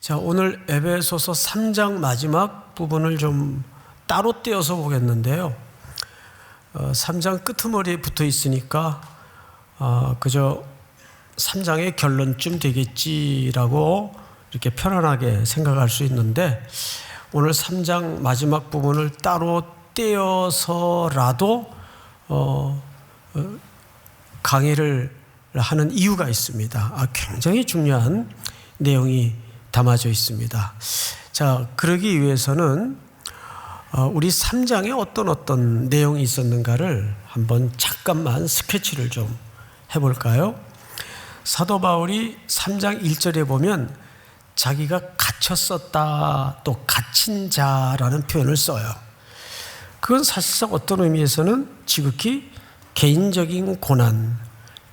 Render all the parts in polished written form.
자, 오늘 에베소서 3장 마지막 부분을 좀 따로 떼어서 보겠는데요. 3장 끄트머리에 붙어 있으니까 그저 3장의 결론쯤 되겠지라고 이렇게 편안하게 생각할 수 있는데, 오늘 3장 마지막 부분을 따로 떼어서라도 강의를 하는 이유가 있습니다. 굉장히 중요한 내용이 담아져 있습니다. 자, 그러기 위해서는 우리 3장에 어떤 내용이 있었는가를 한번 잠깐만 스케치를 좀 해볼까요? 사도 바울이 3장 1절에 보면 자기가 갇혔었다, 또 갇힌 자라는 표현을 써요. 그건 사실상 어떤 의미에서는 지극히 개인적인 고난,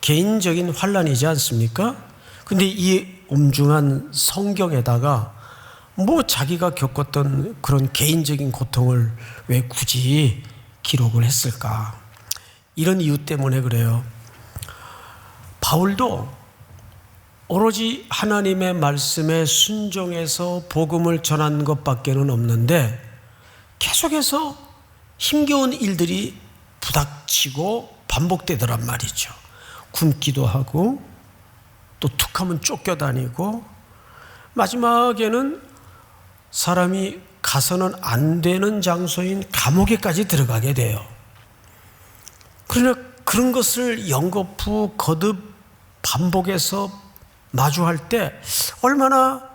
개인적인 환난이지 않습니까? 근데 이 엄중한 성경에다가 자기가 겪었던 그런 개인적인 고통을 왜 굳이 기록을 했을까? 이런 이유 때문에 그래요. 바울도 오로지 하나님의 말씀에 순종해서 복음을 전한 것밖에는 없는데, 계속해서 힘겨운 일들이 부닥치고 반복되더란 말이죠. 굶기도 하고 또 툭하면 쫓겨다니고, 마지막에는 사람이 가서는 안 되는 장소인 감옥에까지 들어가게 돼요. 그러나 그런 것을 연거푸 거듭 반복해서 마주할 때 얼마나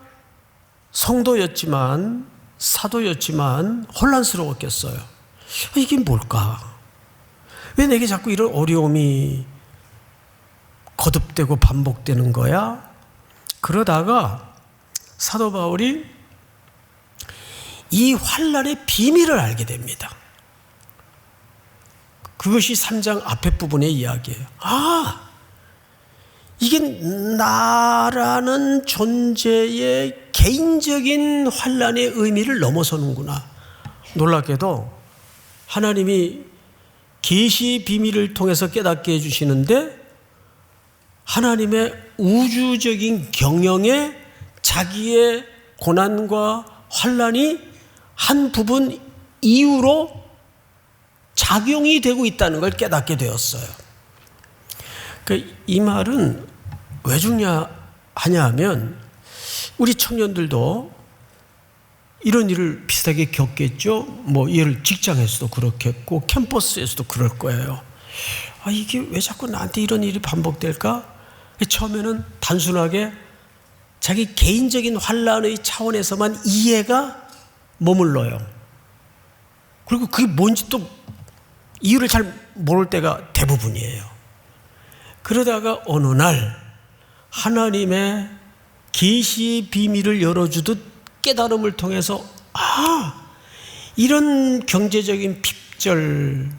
성도였지만, 사도였지만 혼란스러웠겠어요. 이게 뭘까? 왜 내게 자꾸 이런 어려움이 거듭되고 반복되는 거야? 그러다가 사도 바울이 이 환난의 비밀을 알게 됩니다. 그것이 3장 앞에 부분의 이야기예요. 이게 나라는 존재의 개인적인 환난의 의미를 넘어서는구나. 놀랍게도 하나님이 계시의 비밀을 통해서 깨닫게 해주시는데, 하나님의 우주적인 경영에 자기의 고난과 환난이 한 부분 이유로 작용이 되고 있다는 걸 깨닫게 되었어요. 이 말은 왜 중요하냐 하면, 우리 청년들도 이런 일을 비슷하게 겪겠죠. 예를 직장에서도 그렇겠고 캠퍼스에서도 그럴 거예요. 이게 왜 자꾸 나한테 이런 일이 반복될까? 처음에는 단순하게 자기 개인적인 환난의 차원에서만 이해가 머물러요. 그리고 그게 뭔지 또 이유를 잘 모를 때가 대부분이에요. 그러다가 어느 날 하나님의 계시의 비밀을 열어주듯 깨달음을 통해서 이런 경제적인 핍절,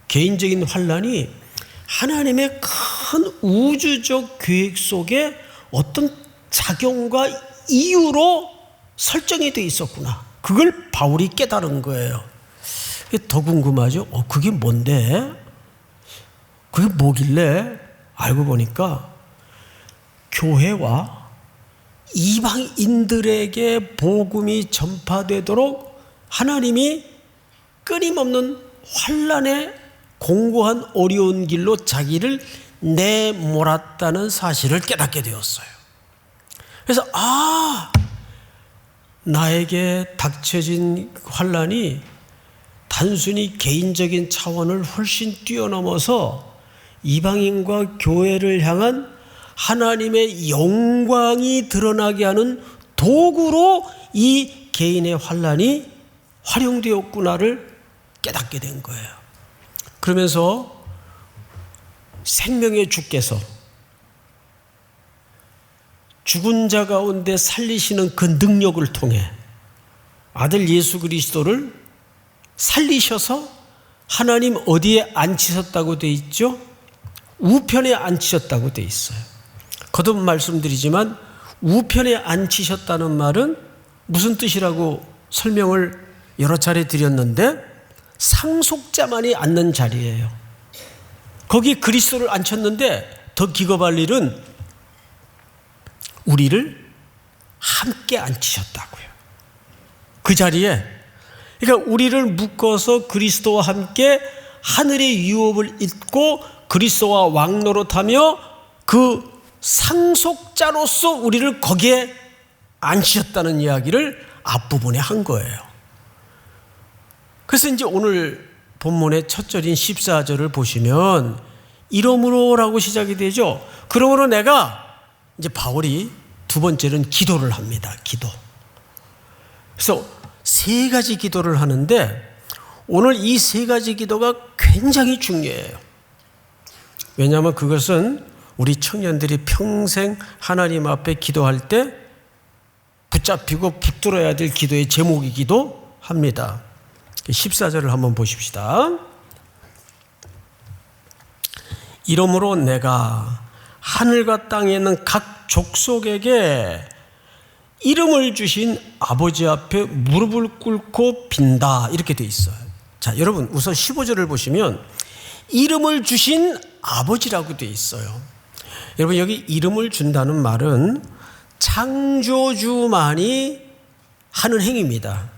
개인적인 환난이 하나님의 큰 우주적 계획 속에 어떤 작용과 이유로 설정이 되어 있었구나. 그걸 바울이 깨달은 거예요. 더 궁금하죠? 그게 뭔데? 그게 뭐길래? 알고 보니까 교회와 이방인들에게 복음이 전파되도록 하나님이 끊임없는 환난의 공고한 어려운 길로 자기를 내몰았다는 사실을 깨닫게 되었어요. 그래서 나에게 닥쳐진 환난이 단순히 개인적인 차원을 훨씬 뛰어넘어서 이방인과 교회를 향한 하나님의 영광이 드러나게 하는 도구로 이 개인의 환난이 활용되었구나를 깨닫게 된 거예요. 그러면서 생명의 주께서 죽은 자 가운데 살리시는 그 능력을 통해 아들 예수 그리스도를 살리셔서 하나님 어디에 앉히셨다고 돼 있죠? 우편에 앉히셨다고 돼 있어요. 거듭 말씀드리지만 우편에 앉히셨다는 말은 무슨 뜻이라고 설명을 여러 차례 드렸는데, 상속자만이 앉는 자리예요. 거기 그리스도를 앉혔는데 더 기겁할 일은 우리를 함께 앉히셨다고요. 그 자리에, 그러니까 우리를 묶어서 그리스도와 함께 하늘의 유업을 잇고 그리스도와 왕노릇하며 그 상속자로서 우리를 거기에 앉히셨다는 이야기를 앞부분에 한 거예요. 그래서 이제 오늘 본문의 첫 절인 14절을 보시면 이러므로라고 시작이 되죠. 그러므로 내가, 이제 바울이 두 번째는 기도를 합니다. 기도. 그래서 세 가지 기도를 하는데 오늘 이 세 가지 기도가 굉장히 중요해요. 왜냐하면 그것은 우리 청년들이 평생 하나님 앞에 기도할 때 붙잡히고 붙들어야 될 기도의 제목이기도 합니다. 14절을 한번 보십시다. 이러므로 내가 하늘과 땅에 있는 각 족속에게 이름을 주신 아버지 앞에 무릎을 꿇고 빈다, 이렇게 돼 있어요. 자, 여러분 우선 15절을 보시면 이름을 주신 아버지라고 돼 있어요. 여러분 여기 이름을 준다는 말은 창조주만이 하는 행위입니다.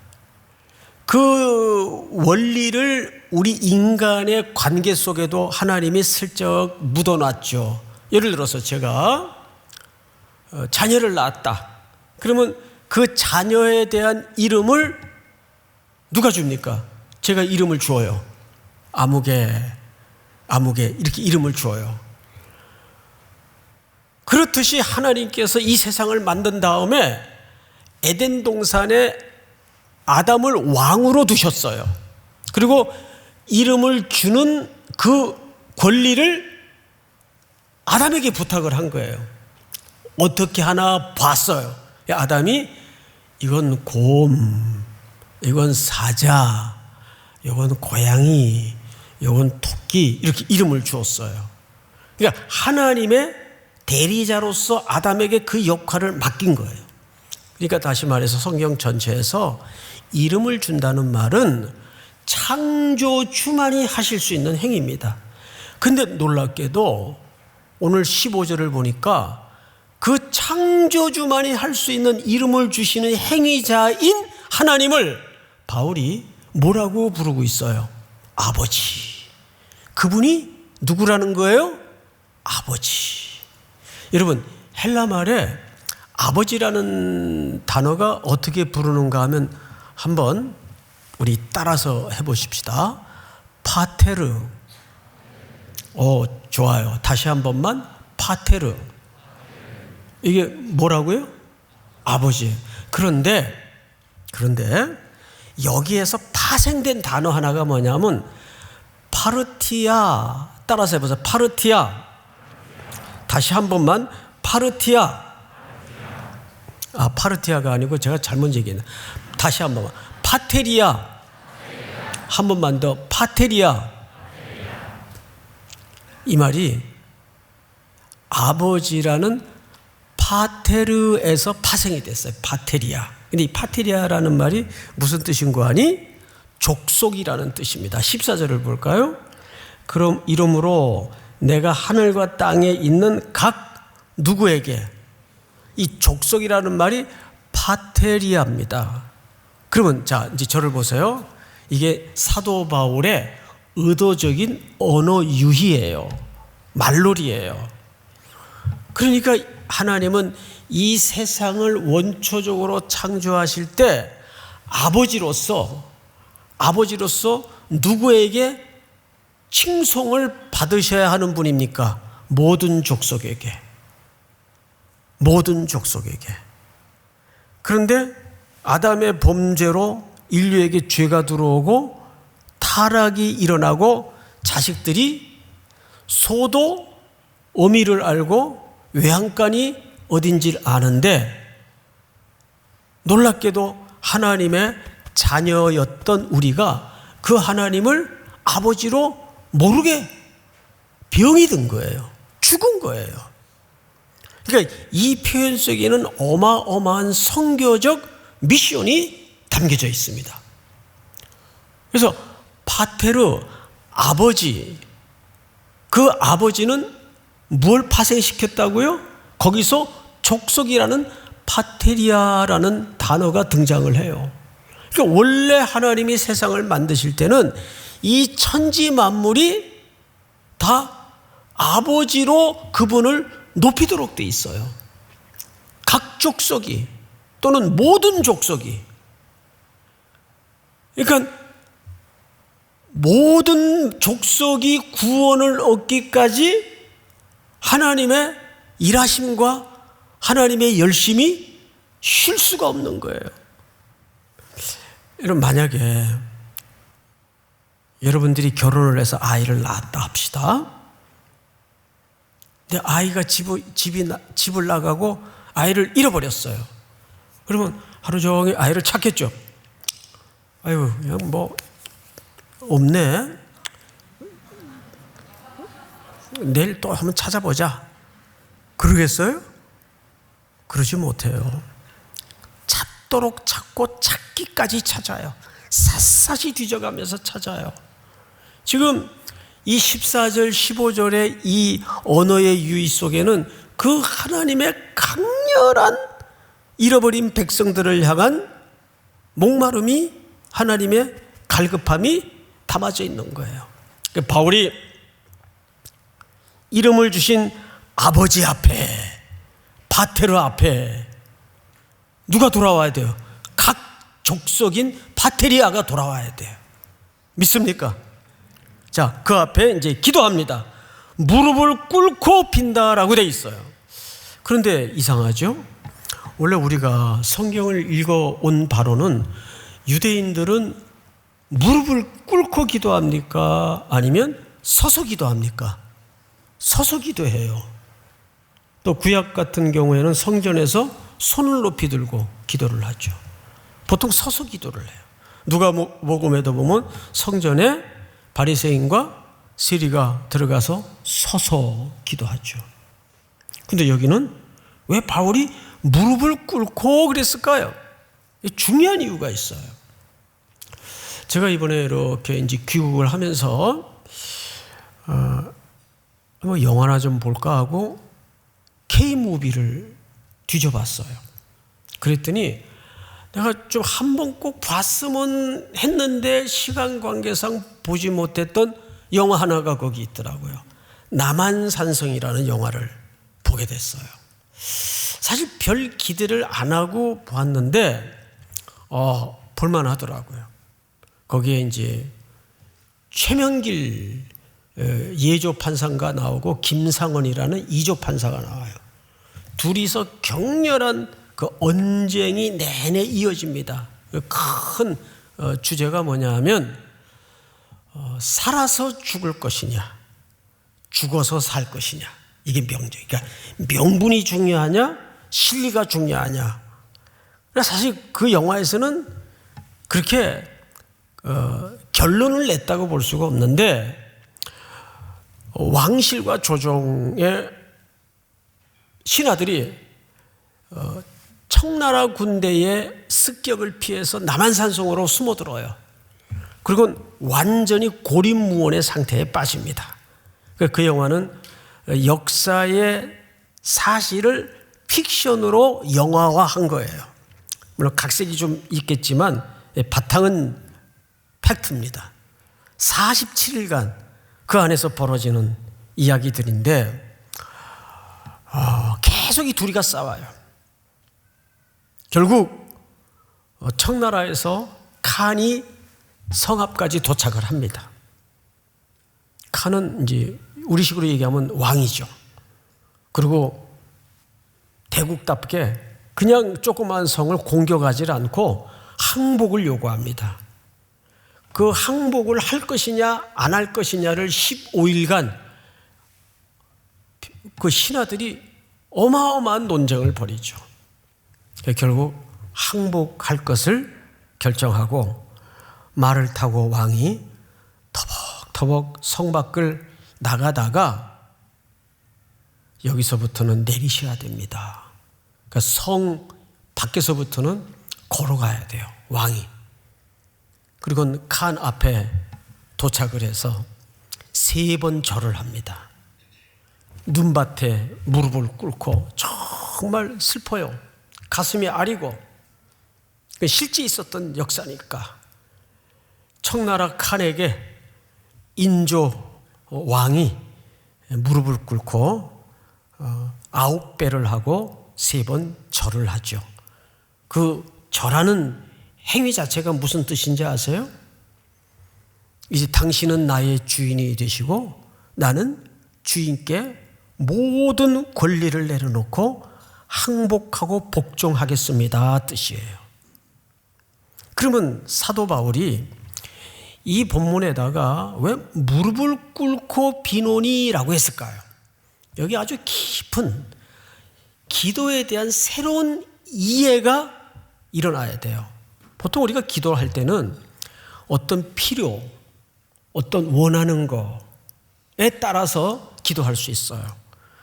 그 원리를 우리 인간의 관계 속에도 하나님이 슬쩍 묻어놨죠. 예를 들어서 제가 자녀를 낳았다. 그러면 그 자녀에 대한 이름을 누가 줍니까? 제가 이름을 주어요. 아무개 이렇게 이름을 주어요. 그렇듯이 하나님께서 이 세상을 만든 다음에 에덴 동산에 아담을 왕으로 두셨어요. 그리고 이름을 주는 그 권리를 아담에게 부탁을 한 거예요. 어떻게 하나 봤어요. 아담이 이건 곰, 이건 사자, 이건 고양이, 이건 토끼, 이렇게 이름을 주었어요. 그러니까 하나님의 대리자로서 아담에게 그 역할을 맡긴 거예요. 그러니까 다시 말해서 성경 전체에서 이름을 준다는 말은 창조주만이 하실 수 있는 행위입니다. 근데 놀랍게도 오늘 15절을 보니까 그 창조주만이 할 수 있는 이름을 주시는 행위자인 하나님을 바울이 뭐라고 부르고 있어요? 아버지. 그분이 누구라는 거예요? 아버지. 여러분 헬라 말에 아버지라는 단어가 어떻게 부르는가 하면 한번 우리 따라서 해보십시다. 파테르. 좋아요. 다시 한 번만. 파테르. 이게 뭐라고요? 아버지. 그런데 여기에서 파생된 단어 하나가 뭐냐면 파르티아. 따라서 해보세요. 파르티아. 다시 한 번만. 파르티아. 파르티아가 아니고 제가 잘못 얘기했네. 다시 한 번만. 파테리아. 한 번만 더. 파테리아. 이 말이 아버지라는 파테르에서 파생이 됐어요. 파테리아. 근데 이 파테리아라는 말이 무슨 뜻인 거 아니? 족속이라는 뜻입니다. 14절을 볼까요? 그럼 이러므로 내가 하늘과 땅에 있는 각 누구에게, 이 족속이라는 말이 파테리아입니다. 그러면 자, 이제 저를 보세요. 이게 사도 바울의 의도적인 언어 유희예요. 말놀이예요. 그러니까 하나님은 이 세상을 원초적으로 창조하실 때 아버지로서 누구에게 칭송을 받으셔야 하는 분입니까? 모든 족속에게. 그런데 아담의 범죄로 인류에게 죄가 들어오고 타락이 일어나고 자식들이 소도 어미를 알고 외양간이 어딘지를 아는데 놀랍게도 하나님의 자녀였던 우리가 그 하나님을 아버지로 모르게 병이 든 거예요. 죽은 거예요. 그러니까 이 표현 속에는 어마어마한 선교적 미션이 담겨져 있습니다. 그래서 파테르, 아버지, 그 아버지는 뭘 파생시켰다고요? 거기서 족속이라는 파테리아라는 단어가 등장을 해요. 그러니까 원래 하나님이 세상을 만드실 때는 이 천지 만물이 다 아버지로 그분을 높이도록 돼 있어요. 각 족속이 또는 모든 족속이, 그러니까 모든 족속이 구원을 얻기까지 하나님의 일하심과 하나님의 열심이 쉴 수가 없는 거예요. 여러분, 만약에 여러분들이 결혼을 해서 아이를 낳았다 합시다. 근데 아이가 집을 나가고 아이를 잃어버렸어요. 그러면 하루 종일 아이를 찾겠죠. 아유, 그냥 뭐 없네. 내일 또 한번 찾아보자. 그러겠어요? 그러지 못해요. 찾도록 찾고 찾기까지 찾아요. 샅샅이 뒤져가면서 찾아요. 지금 이 14절 15절의 이 언어의 유의 속에는 그 하나님의 강렬한 잃어버린 백성들을 향한 목마름이, 하나님의 갈급함이 담아져 있는 거예요. 바울이 이름을 주신 아버지 앞에, 바테르 앞에 누가 돌아와야 돼요? 각 족속인 파테리아가 돌아와야 돼요. 믿습니까? 자, 그 앞에 이제 기도합니다. 무릎을 꿇고 빈다라고 돼 있어요. 그런데 이상하죠? 원래 우리가 성경을 읽어온 바로는 유대인들은 무릎을 꿇고 기도합니까? 아니면 서서 기도합니까? 서서 기도해요. 또 구약 같은 경우에는 성전에서 손을 높이 들고 기도를 하죠. 보통 서서 기도를 해요. 누가복음에도 보면 성전에 바리새인과 세리가 들어가서 서서 기도하죠. 근데 여기는 왜 바울이 무릎을 꿇고 그랬을까요? 중요한 이유가 있어요. 제가 이번에 이렇게 이제 귀국을 하면서 뭐 영화나 좀 볼까 하고 K무비를 뒤져봤어요. 그랬더니 내가 좀 한 번 꼭 봤으면 했는데 시간 관계상 보지 못했던 영화 하나가 거기 있더라고요. 남한산성이라는 영화를 보게 됐어요. 사실 별 기대를 안 하고 보았는데 볼만하더라고요. 거기에 이제 최명길 예조 판사가 나오고 김상원이라는 이조 판사가 나와요. 둘이서 격렬한 그 언쟁이 내내 이어집니다. 큰 주제가 뭐냐 하면 살아서 죽을 것이냐, 죽어서 살 것이냐. 이게 명제. 그러니까 명분이 중요하냐, 실리가 중요하냐. 사실 그 영화에서는 그렇게 결론을 냈다고 볼 수가 없는데, 왕실과 조정의 신하들이 청나라 군대의 습격을 피해서 남한산성으로 숨어들어요. 그리고 완전히 고립무원의 상태에 빠집니다. 그 영화는 역사의 사실을 픽션으로 영화화한 거예요. 물론 각색이 좀 있겠지만 바탕은 팩트입니다. 47일간 그 안에서 벌어지는 이야기들인데 계속 이 둘이가 싸워요. 결국 청나라에서 칸이 성 앞까지 도착을 합니다. 칸은 이제 우리식으로 얘기하면 왕이죠. 그리고 대국답게 그냥 조그만 성을 공격하지 않고 항복을 요구합니다. 그 항복을 할 것이냐 안 할 것이냐를 15일간 그 신하들이 어마어마한 논쟁을 벌이죠. 결국 항복할 것을 결정하고 말을 타고 왕이 터벅터벅 성 밖을 나가다가 여기서부터는 내리셔야 됩니다. 그러니까 성 밖에서부터는 걸어가야 돼요, 왕이. 그리고 칸 앞에 도착을 해서 3번 절을 합니다. 눈밭에 무릎을 꿇고 정말 슬퍼요. 가슴이 아리고 실제 있었던 역사니까 청나라 칸에게 인조 왕이 무릎을 꿇고 9배를 하고 3번 절을 하죠. 그 절하는 행위 자체가 무슨 뜻인지 아세요? 이제 당신은 나의 주인이 되시고 나는 주인께 모든 권리를 내려놓고 항복하고 복종하겠습니다 뜻이에요. 그러면 사도 바울이 이 본문에다가 왜 무릎을 꿇고 비노니라고 했을까요? 여기 아주 깊은 기도에 대한 새로운 이해가 일어나야 돼요. 보통 우리가 기도할 때는 어떤 필요, 어떤 원하는 거에 따라서 기도할 수 있어요.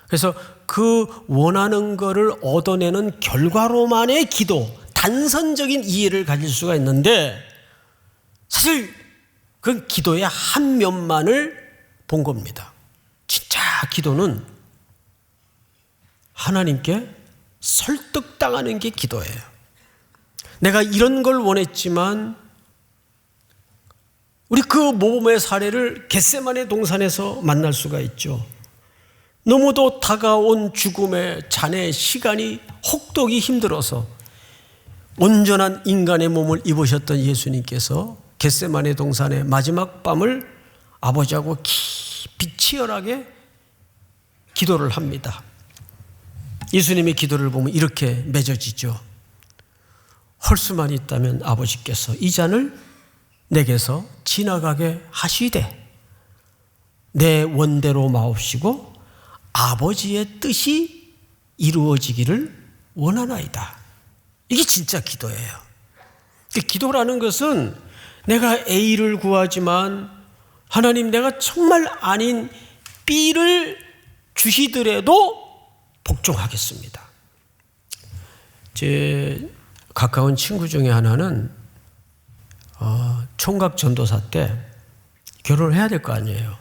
그래서 그 원하는 거를 얻어내는 결과로만의 기도, 단선적인 이해를 가질 수가 있는데 사실 그 기도의 한 면만을 본 겁니다. 진짜 기도는 하나님께 설득당하는 게 기도예요. 내가 이런 걸 원했지만 우리 그 모범의 사례를 겟세마네 동산에서 만날 수가 있죠. 너무도 다가온 죽음의 잔해 시간이 혹독히 힘들어서 온전한 인간의 몸을 입으셨던 예수님께서 겟세마네 동산의 마지막 밤을 아버지하고 깊이 치열하게 기도를 합니다. 예수님의 기도를 보면 이렇게 맺어지죠. 할 수만 있다면 아버지께서 이 잔을 내게서 지나가게 하시되 내 원대로 마옵시고 아버지의 뜻이 이루어지기를 원하나이다. 이게 진짜 기도예요. 기도라는 것은 내가 A를 구하지만 하나님 내가 정말 아닌 B를 주시더라도 복종하겠습니다. 제 가까운 친구 중에 하나는 총각 전도사 때 결혼을 해야 될 거 아니에요.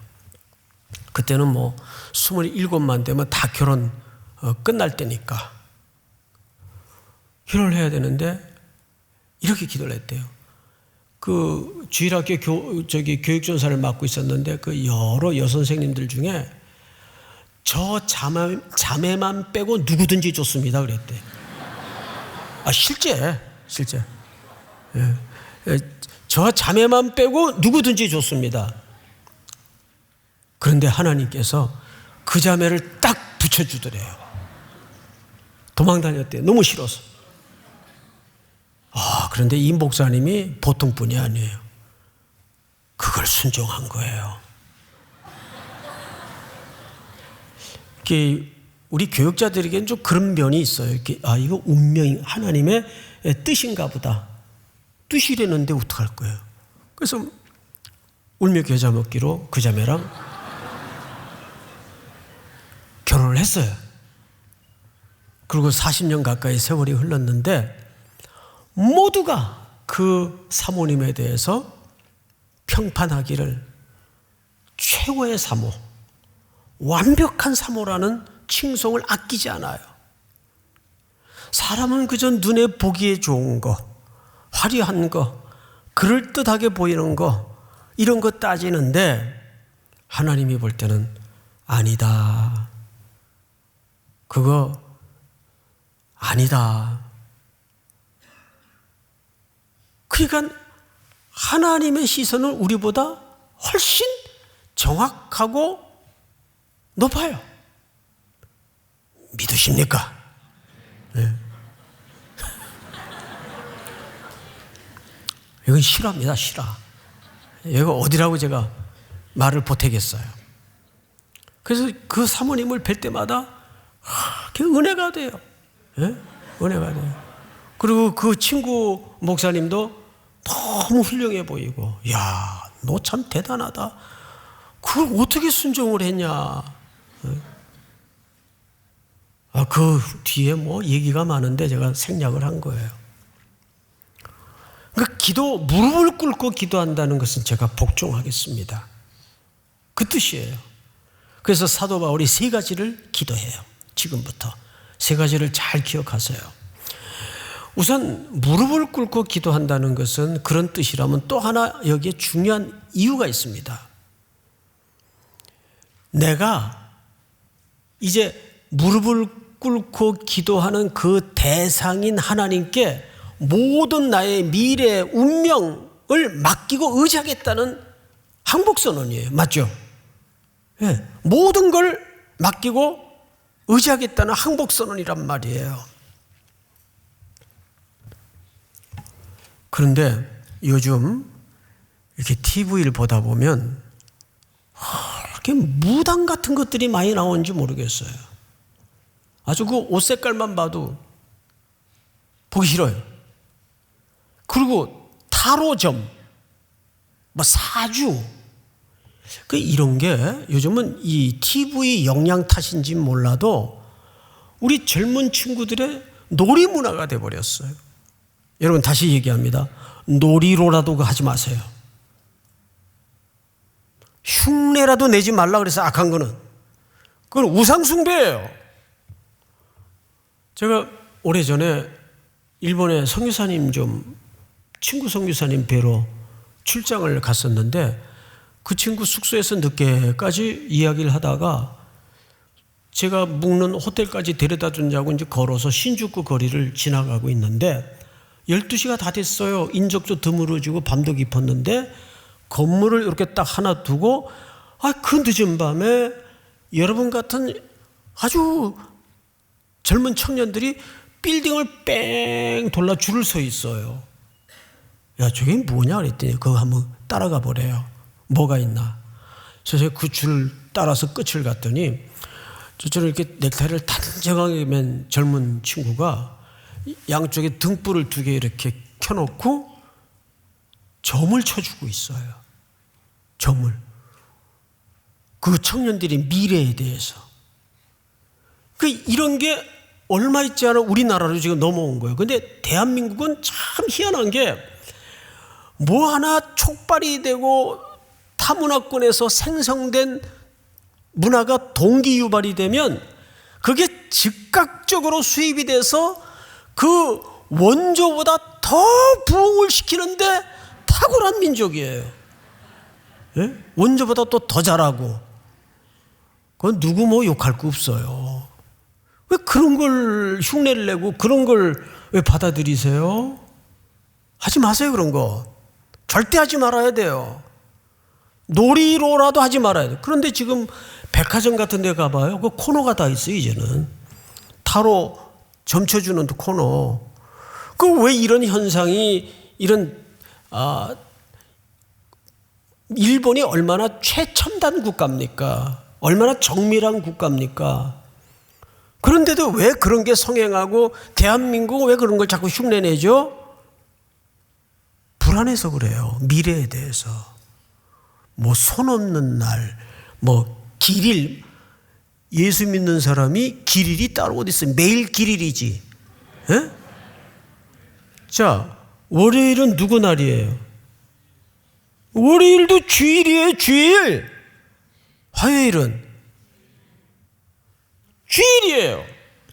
그때는 뭐 27만 되면 다 결혼 끝날 때니까 결혼을 해야 되는데 이렇게 기도를 했대요. 그 주일학교 교육전사를 맡고 있었는데 그 여러 여선생님들 중에 저 자매만 빼고 누구든지 좋습니다 그랬대. 실제. 예. 저 자매만 빼고 누구든지 좋습니다. 그런데 하나님께서 그 자매를 딱 붙여주더래요. 도망 다녔대요. 너무 싫어서. 그런데 이 목사님이 보통 분이 아니에요. 그걸 순종한 거예요. 우리 교육자들에게는 좀 그런 면이 있어요. 이거 운명이 하나님의 뜻인가 보다. 뜻이라는데 어떡할 거예요. 그래서 울며 겨자 먹기로 그 자매랑 결혼을 했어요. 그리고 40년 가까이 세월이 흘렀는데 모두가 그 사모님에 대해서 평판하기를 최고의 사모, 완벽한 사모라는 칭송을 아끼지 않아요. 사람은 그저 눈에 보기에 좋은 거, 화려한 거, 그럴듯하게 보이는 거, 이런 거 따지는데 하나님이 볼 때는 아니다. 그거 아니다. 그러니까 하나님의 시선은 우리보다 훨씬 정확하고 높아요. 믿으십니까? 네. 이건 실화입니다, 실화. 이거 어디라고 제가 말을 보태겠어요. 그래서 그 사모님을 뵐 때마다 은혜가 돼요. 네? 은혜가 돼요. 그리고 그 친구 목사님도 너무 훌륭해 보이고, 야, 너 참 대단하다. 그걸 어떻게 순종을 했냐. 그 뒤에 뭐 얘기가 많은데 제가 생략을 한 거예요. 그러니까 무릎을 꿇고 기도한다는 것은 제가 복종하겠습니다. 그 뜻이에요. 그래서 사도 바울이 3가지를 기도해요. 지금부터 3가지를 잘 기억하세요. 우선 무릎을 꿇고 기도한다는 것은 그런 뜻이라면 또 하나 여기에 중요한 이유가 있습니다. 내가 이제 무릎을 꿇고 기도하는 그 대상인 하나님께 모든 나의 미래 운명을 맡기고 의지하겠다는 항복선언이에요. 맞죠? 네. 모든 걸 맡기고 의지하겠다는 항복선언이란 말이에요. 그런데 요즘 이렇게 TV를 보다 보면 이렇게 무당 같은 것들이 많이 나오는지 모르겠어요. 아주 그 옷 색깔만 봐도 보기 싫어요. 그리고 타로점, 뭐 사주, 이런 게 요즘은 이 TV 영향 탓인지 몰라도 우리 젊은 친구들의 놀이 문화가 돼버렸어요. 여러분 다시 얘기합니다. 놀이로라도 하지 마세요. 흉내라도 내지 말라 그래서 악한 거는 그건 우상숭배예요. 제가 오래전에 일본에 선교사님 친구 선교사님 뵈러 출장을 갔었는데 그 친구 숙소에서 늦게까지 이야기를 하다가 제가 묵는 호텔까지 데려다 준다고 이제 걸어서 신주쿠 거리를 지나가고 있는데 12시가 다 됐어요. 인적도 드물어지고 밤도 깊었는데 건물을 이렇게 딱 하나 두고 그 늦은 밤에 여러분 같은 아주 젊은 청년들이 빌딩을 뺑 돌라 줄을 서 있어요. 야, 저게 뭐냐 그랬더니 그거 한번 따라가 보래요. 뭐가 있나. 그래서 그 줄을 따라서 끝을 갔더니 저처럼 이렇게 넥타이를 단정하게 맨 젊은 친구가 양쪽에 등불을 2개 이렇게 켜놓고 점을 쳐주고 있어요. 점을. 그 청년들의 미래에 대해서. 이런 게 얼마 있지 않아 우리나라로 지금 넘어온 거예요. 근데 대한민국은 참 희한한 게 뭐 하나 촉발이 되고 타문화권에서 생성된 문화가 동기 유발이 되면 그게 즉각적으로 수입이 돼서 그 원조보다 더 부흥을 시키는데 탁월한 민족이에요. 예? 원조보다 또 더 잘하고. 그건 누구 뭐 욕할 거 없어요. 왜 그런 걸 흉내를 내고 그런 걸 왜 받아들이세요? 하지 마세요, 그런 거. 절대 하지 말아야 돼요. 놀이로라도 하지 말아야 돼요. 그런데 지금 백화점 같은 데 가봐요. 그 코너가 다 있어요, 이제는. 타로 점쳐주는 코너. 왜 이런 현상이, 일본이 얼마나 최첨단 국가입니까? 얼마나 정밀한 국가입니까? 그런데도 왜 그런 게 성행하고 대한민국은 왜 그런 걸 자꾸 흉내내죠? 불안해서 그래요. 미래에 대해서. 뭐 손 없는 날, 뭐 길일, 예수 믿는 사람이 길일이 따로 어디 있어요? 매일 길일이지. 에? 자, 월요일은 누구 날이에요? 월요일도 주일이에요, 주일. 화요일은 주일이에요.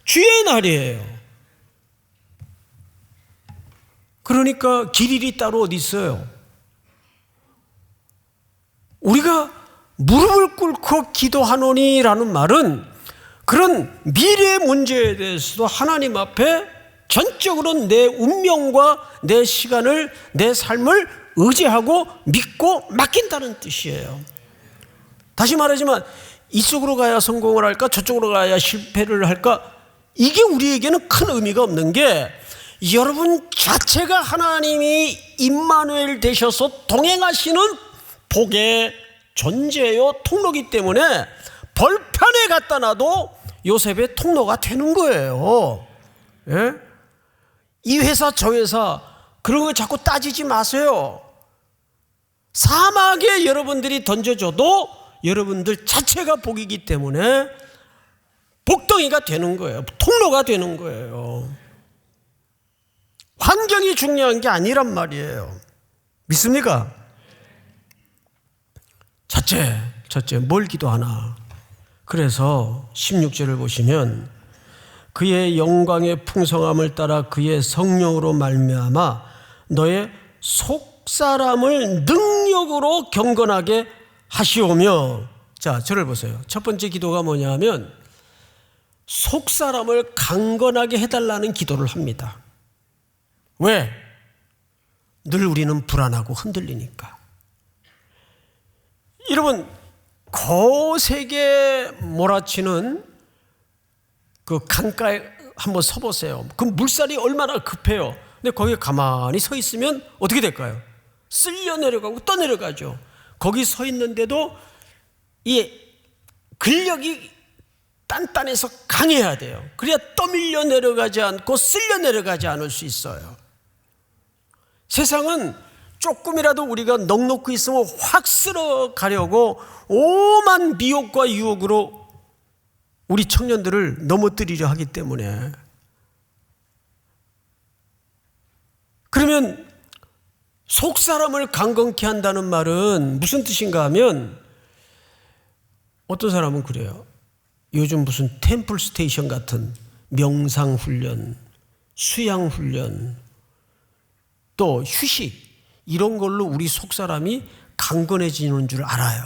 주의 날이에요. 그러니까 길일이 따로 어디 있어요? 우리가 무릎을 꿇고 기도하노니라는 말은 그런 미래의 문제에 대해서도 하나님 앞에 전적으로 내 운명과 내 시간을, 내 삶을 의지하고 믿고 맡긴다는 뜻이에요. 다시 말하지만 이쪽으로 가야 성공을 할까 저쪽으로 가야 실패를 할까, 이게 우리에게는 큰 의미가 없는 게 여러분 자체가 하나님이 임마누엘 되셔서 동행하시는 복의 존재요 통로이기 때문에 벌판에 갖다 놔도 요셉의 통로가 되는 거예요. 예? 이 회사 저 회사 그런 거 자꾸 따지지 마세요. 사막에 여러분들이 던져줘도 여러분들 자체가 복이기 때문에 복덩이가 되는 거예요. 통로가 되는 거예요. 환경이 중요한 게 아니란 말이에요. 믿습니까? 첫째 뭘 기도하나? 그래서 16절을 보시면 그의 영광의 풍성함을 따라 그의 성령으로 말미암아 너의 속사람을 능력으로 경건하게 하시오며. 자, 저를 보세요. 첫 번째 기도가 뭐냐면 속사람을 강건하게 해달라는 기도를 합니다. 왜? 늘 우리는 불안하고 흔들리니까. 여러분, 거세게 몰아치는 그 강가에 한번 서보세요. 그 물살이 얼마나 급해요. 근데 거기에 가만히 서 있으면 어떻게 될까요? 쓸려 내려가고 또 내려가죠. 거기 서 있는데도 이 근력이 단단해서 강해야 돼요. 그래야 떠밀려 내려가지 않고 쓸려 내려가지 않을 수 있어요. 세상은 조금이라도 우리가 넉넉히 있으면 확 쓸어 가려고 오만 미혹과 유혹으로 우리 청년들을 넘어뜨리려 하기 때문에. 그러면 속사람을 강건케 한다는 말은 무슨 뜻인가 하면, 어떤 사람은 그래요. 요즘 무슨 템플 스테이션 같은 명상훈련, 수양훈련, 또 휴식, 이런 걸로 우리 속사람이 강건해지는 줄 알아요.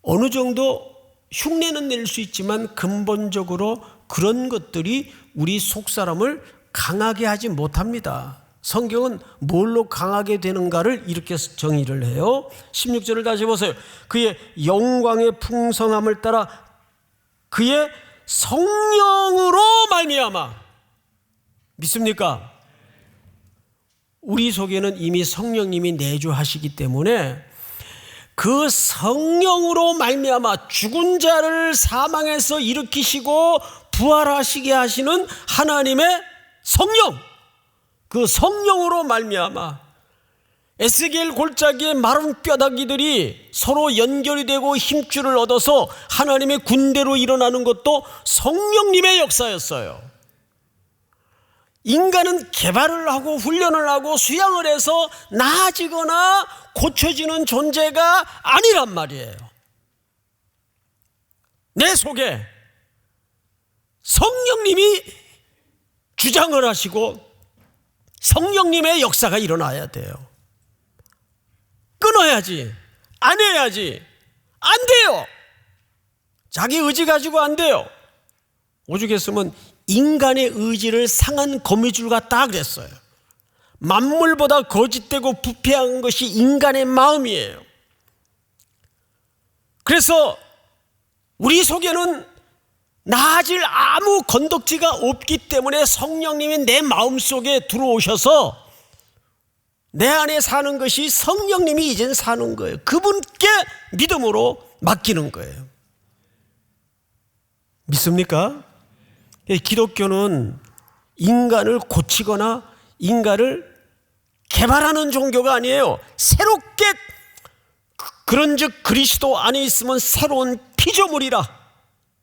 어느 정도 흉내는 낼 수 있지만 근본적으로 그런 것들이 우리 속사람을 강하게 하지 못합니다. 성경은 뭘로 강하게 되는가를 이렇게 정의를 해요. 16절을 다시 보세요. 그의 영광의 풍성함을 따라 그의 성령으로 말미암아. 믿습니까? 우리 속에는 이미 성령님이 내주하시기 때문에 그 성령으로 말미암아 죽은 자를 사망에서 일으키시고 부활하시게 하시는 하나님의 성령, 그 성령으로 말미암아 에스겔 골짜기의 마른 뼈다귀들이 서로 연결이 되고 힘줄을 얻어서 하나님의 군대로 일어나는 것도 성령님의 역사였어요. 인간은 개발을 하고 훈련을 하고 수양을 해서 나아지거나 고쳐지는 존재가 아니란 말이에요. 내 속에 성령님이 주장을 하시고 성령님의 역사가 일어나야 돼요. 끊어야지, 안 해야지, 안 돼요. 자기 의지 가지고 안 돼요. 오죽했으면 인간의 의지를 상한 거미줄 같다 그랬어요. 만물보다 거짓되고 부패한 것이 인간의 마음이에요. 그래서 우리 속에는 나아질 아무 건덕지가 없기 때문에 성령님이 내 마음속에 들어오셔서 내 안에 사는 것이 성령님이 이젠 사는 거예요. 그분께 믿음으로 맡기는 거예요. 믿습니까? 기독교는 인간을 고치거나 인간을 개발하는 종교가 아니에요. 새롭게, 그런즉 그리스도 안에 있으면 새로운 피조물이라.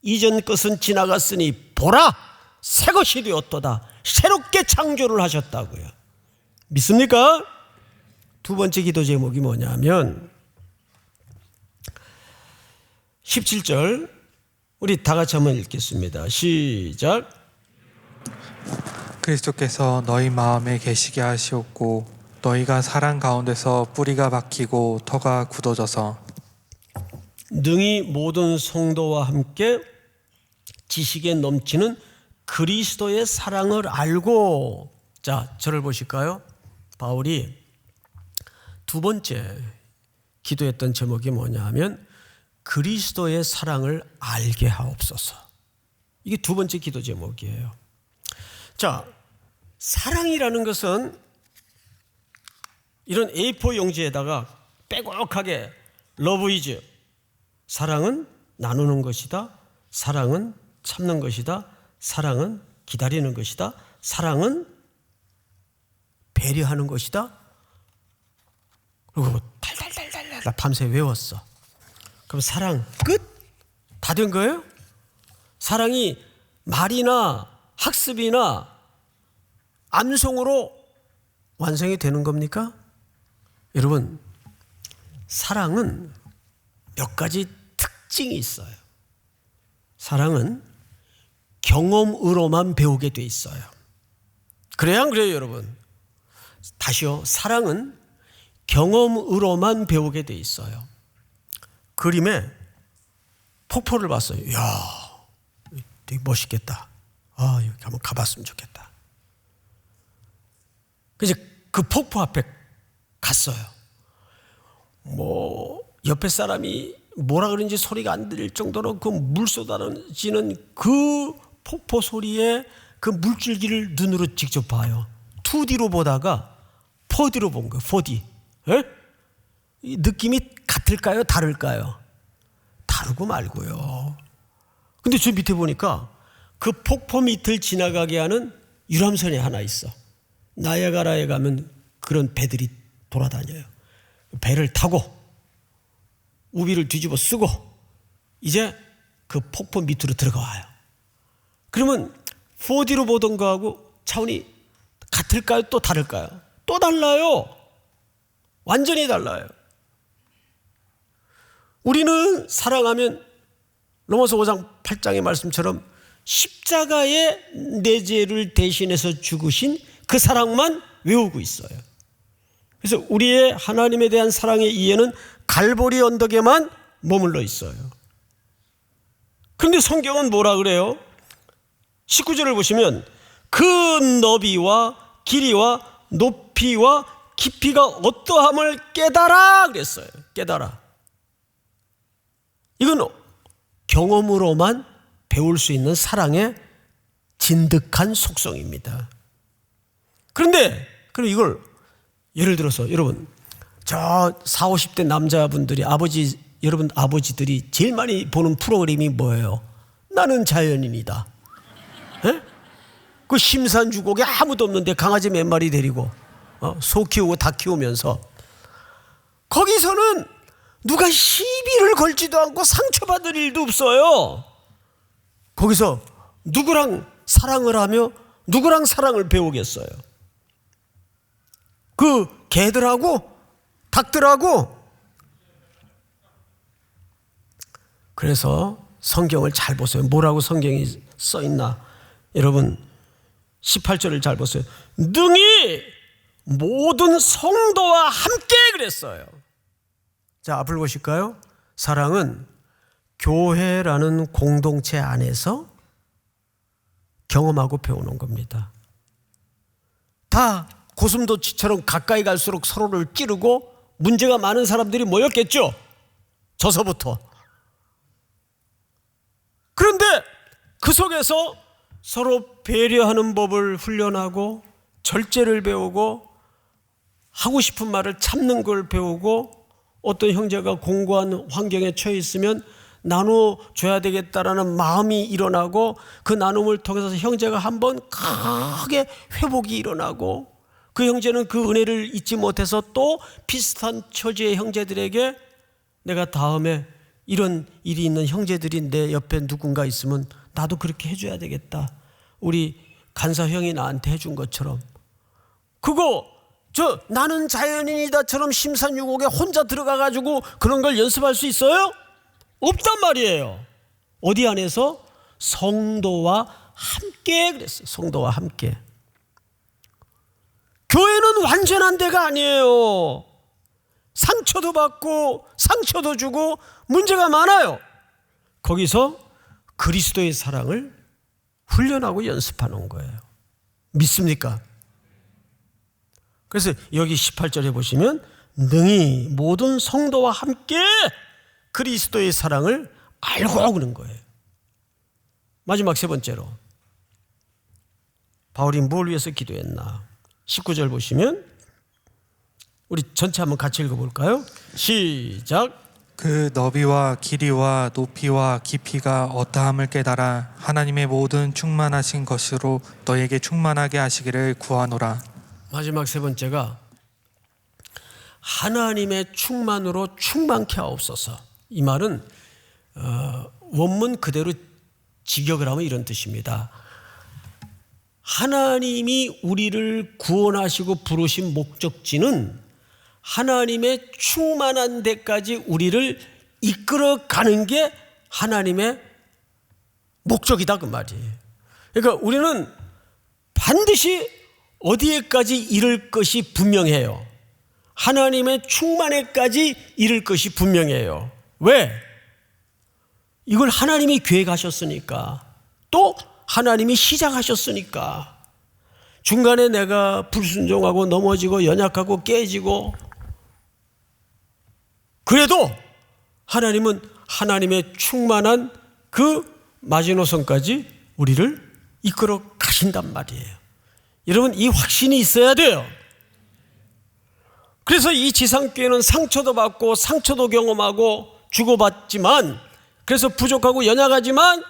이전 것은 지나갔으니 보라 새 것이 되었도다. 새롭게 창조를 하셨다고요. 믿습니까? 두 번째 기도 제목이 뭐냐면 17절 우리 다 같이 한번 읽겠습니다. 시작. 그리스도께서 너희 마음에 계시게 하시옵고 너희가 사랑 가운데서 뿌리가 박히고 터가 굳어져서 능히 모든 성도와 함께 지식에 넘치는 그리스도의 사랑을 알고. 자, 저를 보실까요? 바울이 두 번째 기도했던 제목이 뭐냐 하면 그리스도의 사랑을 알게 하옵소서. 이게 두 번째 기도 제목이에요. 자, 사랑이라는 것은 이런 A4 용지에다가 빼곡하게 love is, 사랑은 나누는 것이다, 사랑은 참는 것이다, 사랑은 기다리는 것이다, 사랑은 배려하는 것이다. 그리고 달달달달 밤새 외웠어. 그럼 사랑 끝? 다 된 거예요? 사랑이 말이나 학습이나 암송으로 완성이 되는 겁니까? 여러분, 사랑은 몇 가지 특징이 있어요. 사랑은 경험으로만 배우게 돼 있어요. 그래야 안 그래요, 여러분? 다시요. 사랑은 경험으로만 배우게 돼 있어요. 그림에 폭포를 봤어요. 이야, 되게 멋있겠다. 아, 여기 한번 가봤으면 좋겠다. 그래서 그 폭포 앞에 갔어요. 뭐 옆에 사람이 뭐라 그런지 소리가 안 들릴 정도로 그 물 쏟아지는 그 폭포 소리에 그 물줄기를 눈으로 직접 봐요. 2D로 보다가 4D로 본 거예요. 4D. 예? 이 느낌이 같을까요? 다를까요? 다르고 말고요. 근데 저 밑에 보니까 그 폭포 밑을 지나가게 하는 유람선이 하나 있어. 나야가라에 가면 그런 배들이 돌아다녀요. 배를 타고 우비를 뒤집어 쓰고 이제 그 폭포 밑으로 들어가와요. 그러면 4D로 보던 거하고 차원이 같을까요? 또 다를까요? 또 달라요. 완전히 달라요. 우리는 사랑하면 로마서 5장 8장의 말씀처럼 십자가에 내 죄를 대신해서 죽으신 그 사랑만 외우고 있어요. 그래서 우리의 하나님에 대한 사랑의 이해는 갈보리 언덕에만 머물러 있어요. 그런데 성경은 뭐라 그래요? 19절을 보시면 그 너비와 길이와 높이와 깊이가 어떠함을 깨달아 그랬어요. 깨달아. 이건 경험으로만 배울 수 있는 사랑의 진득한 속성입니다. 그런데 그럼 이걸 예를 들어서 여러분 저 40, 50대 남자분들이 여러분 아버지들이 제일 많이 보는 프로그램이 뭐예요? 나는 자연인이다. 에? 그 심산유곡에 아무도 없는데 강아지 몇 마리 데리고 소 키우고 닭 키우면서 거기서는 누가 시비를 걸지도 않고 상처받을 일도 없어요. 거기서 누구랑 사랑을 하며 누구랑 사랑을 배우겠어요? 그 개들하고 닭들하고. 그래서 성경을 잘 보세요. 뭐라고 성경이 써 있나? 여러분 18절을 잘 보세요. 능히 모든 성도와 함께 그랬어요. 자, 앞을 보실까요? 사랑은 교회라는 공동체 안에서 경험하고 배우는 겁니다. 다 고슴도치처럼 가까이 갈수록 서로를 찌르고 문제가 많은 사람들이 모였겠죠. 저서부터. 그런데 그 속에서 서로 배려하는 법을 훈련하고 절제를 배우고 하고 싶은 말을 참는 걸 배우고 어떤 형제가 공고한 환경에 처해 있으면 나눠줘야 되겠다라는 마음이 일어나고 그 나눔을 통해서 형제가 한번 크게 회복이 일어나고 그 형제는 그 은혜를 잊지 못해서 또 비슷한 처지의 형제들에게 내가 다음에 이런 일이 있는 형제들이 내 옆에 누군가 있으면 나도 그렇게 해줘야 되겠다. 우리 간사 형이 나한테 해준 것처럼. 그거 나는 자연인이다처럼 심산유곡에 혼자 들어가가지고 그런 걸 연습할 수 있어요? 없단 말이에요. 어디 안에서? 성도와 함께 그랬어요. 성도와 함께. 교회는 완전한 데가 아니에요. 상처도 받고 상처도 주고 문제가 많아요. 거기서 그리스도의 사랑을 훈련하고 연습하는 거예요. 믿습니까? 그래서 여기 18절에 보시면 능히 모든 성도와 함께 그리스도의 사랑을 알고 그런 거예요. 마지막 세 번째로 바울이 뭘 위해서 기도했나? 19절 보시면 우리 전체 한번 같이 읽어볼까요? 시작. 그 너비와 길이와 높이와 깊이가 어떠함을 깨달아 하나님의 모든 충만하신 것으로 너에게 충만하게 하시기를 구하노라. 마지막 세 번째가 하나님의 충만으로 충만케 하옵소서. 이 말은 원문 그대로 직역을 하면 이런 뜻입니다. 하나님이 우리를 구원하시고 부르신 목적지는 하나님의 충만한 데까지 우리를 이끌어가는 게 하나님의 목적이다 그 말이에요. 그러니까 우리는 반드시 어디에까지 이를 것이 분명해요. 하나님의 충만에까지 이를 것이 분명해요. 왜? 이걸 하나님이 계획하셨으니까, 또 하나님이 시작하셨으니까. 중간에 내가 불순종하고 넘어지고 연약하고 깨지고, 그래도 하나님은 하나님의 충만한 그 마지노선까지 우리를 이끌어 가신단 말이에요. 여러분, 이 확신이 있어야 돼요. 그래서 이 지상교회는 상처도 받고 상처도 경험하고 주고받지만, 그래서 부족하고 연약하지만,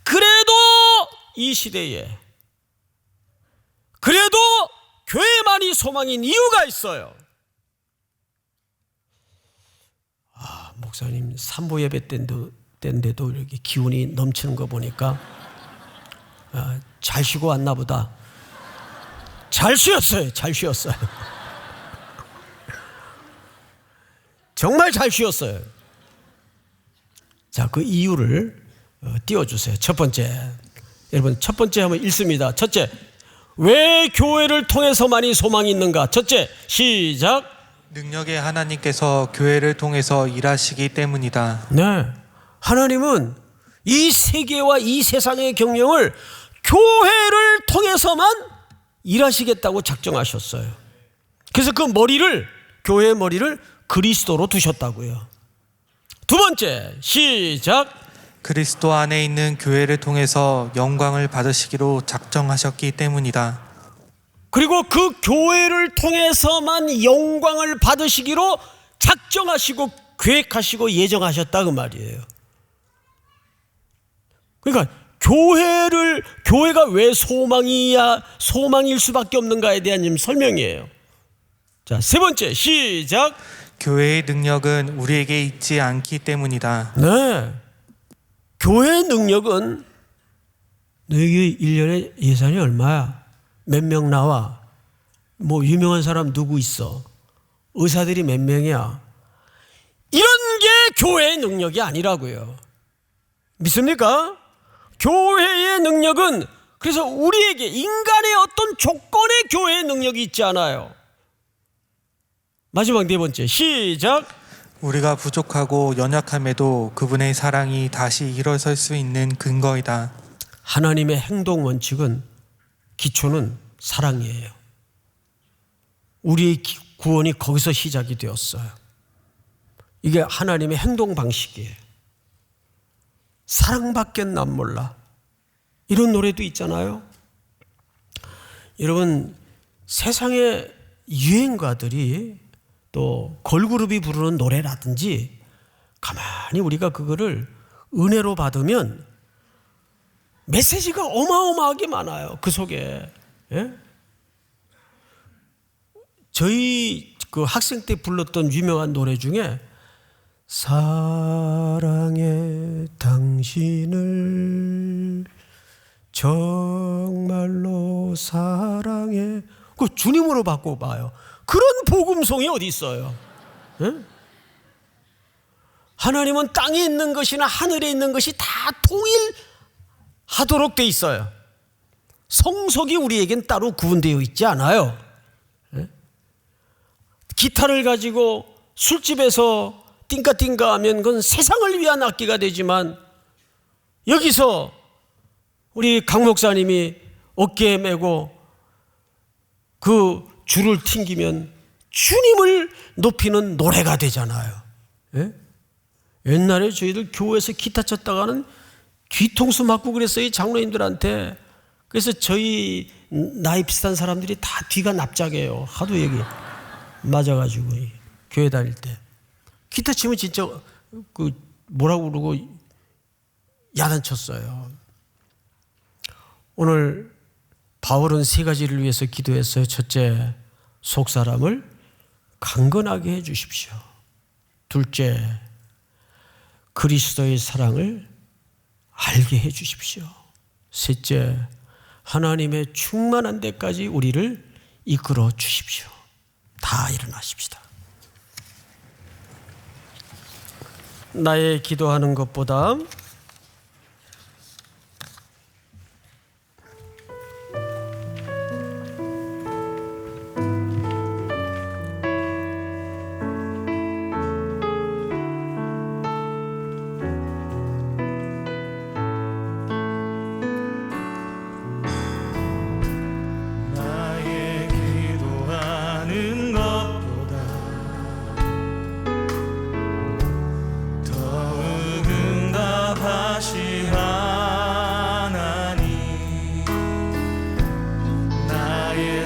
그래도 이 시대에 그래도 교회만이 소망인 이유가 있어요. 목사님 산보 예배 때인데도 이렇게 기운이 넘치는 거 보니까 잘 쉬고 왔나 보다. 잘 쉬었어요. 잘 쉬었어요. 정말 잘 쉬었어요. 자, 그 이유를 띄워주세요. 첫 번째, 여러분, 첫 번째 한번 읽습니다. 첫째, 왜 교회를 통해서만이 소망이 있는가? 첫째, 시작. 능력의 하나님께서 교회를 통해서 일하시기 때문이다. 네, 하나님은 이 세계와 이 세상의 경영을 교회를 통해서만 일하시겠다고 작정하셨어요. 그래서 그 머리를, 교회의 머리를 그리스도로 두셨다고요. 두 번째, 시작. 그리스도 안에 있는 교회를 통해서 영광을 받으시기로 작정하셨기 때문이다. 그리고 그 교회를 통해서만 영광을 받으시기로 작정하시고 계획하시고 예정하셨다 그 말이에요. 그러니까 교회가 왜 소망일 수밖에 없는가에 대한 지금 설명이에요. 자, 세 번째, 시작. 교회의 능력은 우리에게 있지 않기 때문이다. 네, 교회의 능력은 너희 1년에 예산이 얼마야? 몇 명 나와? 뭐 유명한 사람 누구 있어? 의사들이 몇 명이야? 이런 게 교회의 능력이 아니라고요. 믿습니까? 교회의 능력은, 그래서 우리에게 인간의 어떤 조건의 교회의 능력이 있지 않아요. 마지막 네 번째, 시작. 우리가 부족하고 연약함에도 그분의 사랑이 다시 일어설 수 있는 근거이다. 하나님의 행동 원칙은, 기초는 사랑이에요. 우리의 구원이 거기서 시작이 되었어요. 이게 하나님의 행동 방식이에요. 사랑밖엔 난 몰라. 이런 노래도 있잖아요. 여러분, 세상의 유행가들이, 또 걸그룹이 부르는 노래라든지, 가만히 우리가 그거를 은혜로 받으면 메시지가 어마어마하게 많아요. 그 속에. 예? 저희 그 학생 때 불렀던 유명한 노래 중에 사랑해 당신을 정말로 사랑해, 그 주님으로 바꿔봐요. 그런 복음송이 어디 있어요? 예? 하나님은 땅에 있는 것이나 하늘에 있는 것이 다 통일하도록 돼 있어요. 성속이 우리에겐 따로 구분되어 있지 않아요. 예? 기타를 가지고 술집에서 띵까띵까 하면 그건 세상을 위한 악기가 되지만, 여기서 우리 강 목사님이 어깨에 메고 그 줄을 튕기면 주님을 높이는 노래가 되잖아요. 예? 옛날에 저희들 교회에서 기타 쳤다가는 뒤통수 맞고 그랬어요, 장로님들한테. 그래서 저희 나이 비슷한 사람들이 다 뒤가 납작해요. 하도 여기 맞아가지고, 교회 다닐 때 기타 치면 진짜 그 뭐라고 그러고 야단쳤어요. 오늘 바울은 세 가지를 위해서 기도했어요. 첫째, 속 사람을 강건하게 해 주십시오. 둘째, 그리스도의 사랑을 알게 해 주십시오. 셋째, 하나님의 충만한 데까지 우리를 이끌어 주십시오. 다 일어나십시다. 나의 기도하는 것보다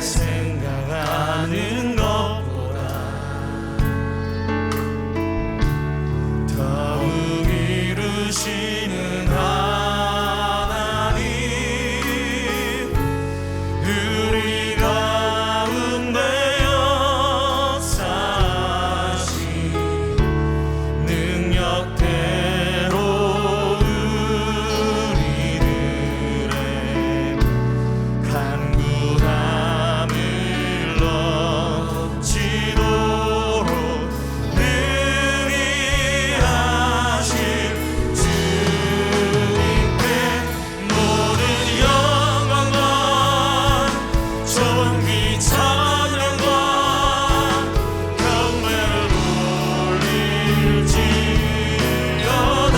생각하는 것보다 더욱 이루시는 하나님, 우리 가운데 역사하신 능력대로 우리들의 간구함을 넘치도록 능히 하실 주님께 모든 영광과 존귀 찬양과 경배를 올릴지어다.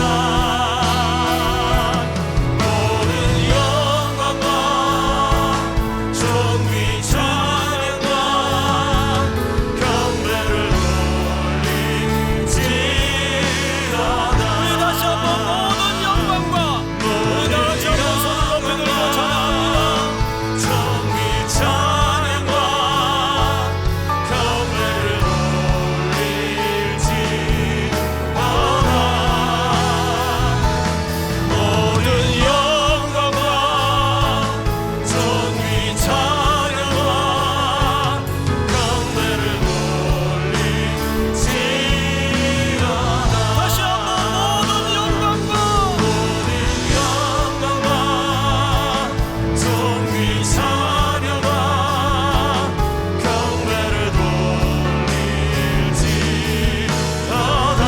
모든 영광과 존귀 찬양과 경배를 올릴지어다. 우리 다시 한번 모든 영광과 우리 다시 한번 손을 높이 들고 찬양합니다. 존귀 찬양과 경배를 올릴지어다. 모든 영광과 존귀 찬양과 경배를 올릴지어다. 다시 한번 모든 영광과 영광과 존귀 찬양과 경배를 돌릴지어다.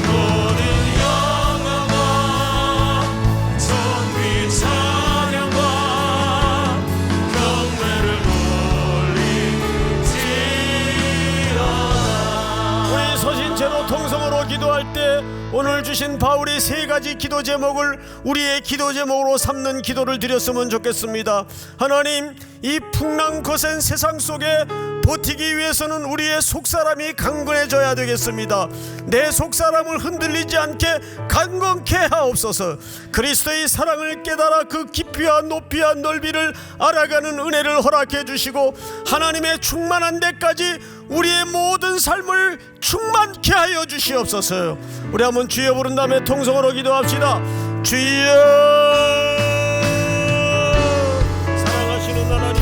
모든 영광과 존귀 찬양과 경배를 돌릴지어다. 우리 서신 채로 통성으로 기도할 때 오늘 주신 바울이 세 가지 기도 제목을 우리의 기도 제목으로 삼는 기도를 드렸으면 좋겠습니다. 하나님, 이 풍랑 거센 세상 속에 버티기 위해서는 우리의 속사람이 강건해져야 되겠습니다. 내 속사람을 흔들리지 않게 강건케 하옵소서. 그리스도의 사랑을 깨달아 그 깊이와 높이와 넓이를 알아가는 은혜를 허락해 주시고 하나님의 충만한 데까지 우리의 모든 삶을 충만케 하여 주시옵소서. 우리 한번 주여 부른 다음에 통성으로 기도합시다. 주여, 사랑하시는 하나님,